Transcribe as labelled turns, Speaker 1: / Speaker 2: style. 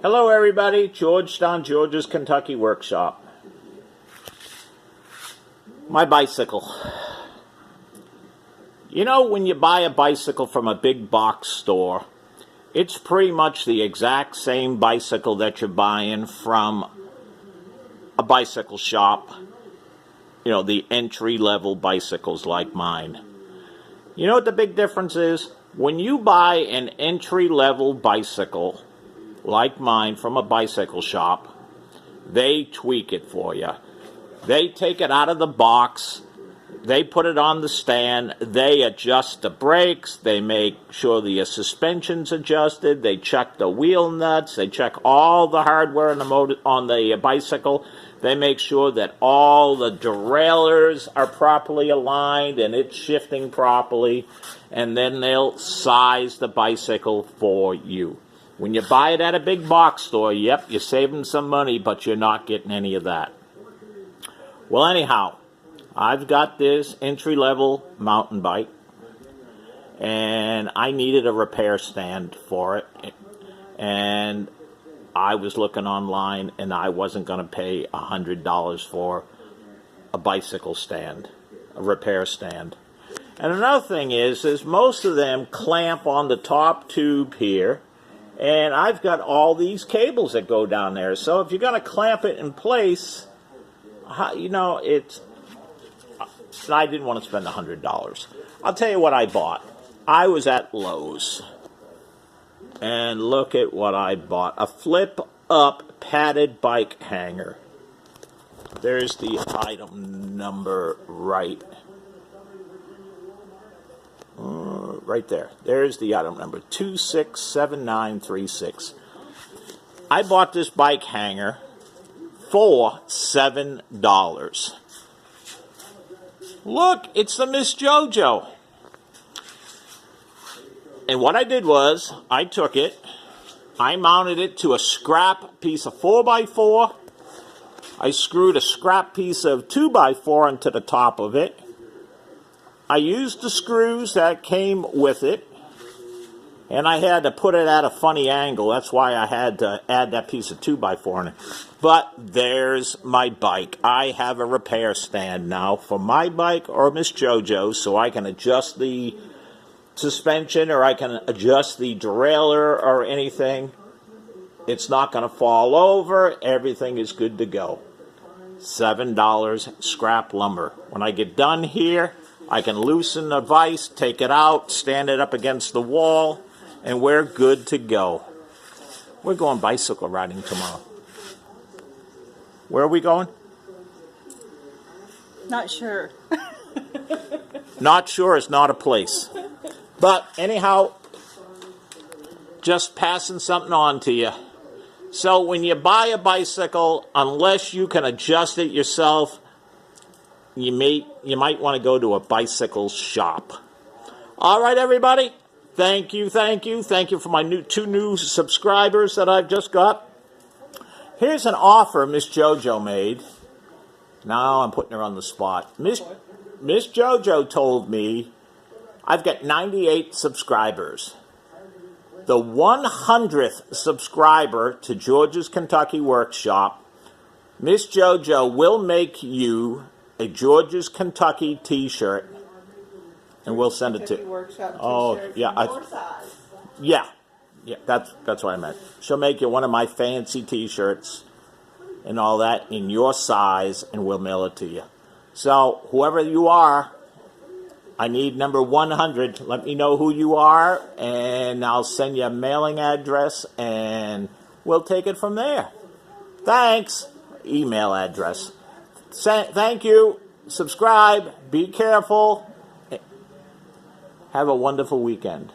Speaker 1: Hello everybody, George down George's Kentucky Workshop. My bicycle. You know, when you buy a bicycle from a big box store, it's pretty much the exact same bicycle that you're buying from a bicycle shop. You know, the entry-level bicycles like mine. You know what the big difference is? When you buy an entry-level bicycle like mine from a bicycle shop, they tweak it for you. They take it out of the box, they put it on the stand, they adjust the brakes, they make sure the suspension's adjusted, they check the wheel nuts, they check all the hardware on the bicycle, they make sure that all the derailleurs are properly aligned and it's shifting properly, and then they'll size the bicycle for you. When you buy it at a big box store, yep, you're saving some money, but you're not getting any of that. Well, anyhow, I've got this entry-level mountain bike, and I needed a repair stand for it, and I was looking online, and I wasn't going to pay $100 for a bicycle stand, a repair stand. And another thing is most of them clamp on the top tube here, and I've got all these cables that go down there. So if you're going to clamp it in place, you know, I didn't want to spend $100. I'll tell you what I bought. I was at Lowe's. And look at what I bought. A flip-up padded bike hanger. There's the item number right there. There's the item number, 267936. I bought this bike hanger for $7. Look, it's the Miss JoJo. And what I did was, I took it, I mounted it to a scrap piece of 4x4. I screwed a scrap piece of 2x4 into the top of it. I used the screws that came with it, and I had to put it at a funny angle. That's why I had to add that piece of 2x4 in it. But there's my bike. I have a repair stand now for my bike or Miss JoJo, so I can adjust the suspension or I can adjust the derailleur or anything. It's not going to fall over. Everything is good to go. $7 scrap lumber. When I get done here, I can loosen the vise, take it out, stand it up against the wall, and we're good to go. We're going bicycle riding tomorrow. Where are we going?
Speaker 2: Not sure.
Speaker 1: Not sure is not a place. But anyhow, just passing something on to you. So when you buy a bicycle, unless you can adjust it yourself, you might want to go to a bicycle shop. All right, everybody. Thank you for my two new subscribers that I've just got. Here's an offer Miss JoJo made. Now I'm putting her on the spot. Miss JoJo told me I've got 98 subscribers. The 100th subscriber to George's Kentucky Workshop, Miss JoJo will make you a George's Kentucky t-shirt, and we'll send it to you. Oh, yeah. Yeah, that's what I meant. She'll make you one of my fancy t-shirts and all that in your size, and we'll mail it to you. So, whoever you are, I need number 100. Let me know who you are, and I'll send you a mailing address, and we'll take it from there. Thanks. Email address. Thank you. Subscribe. Be careful. Have a wonderful weekend.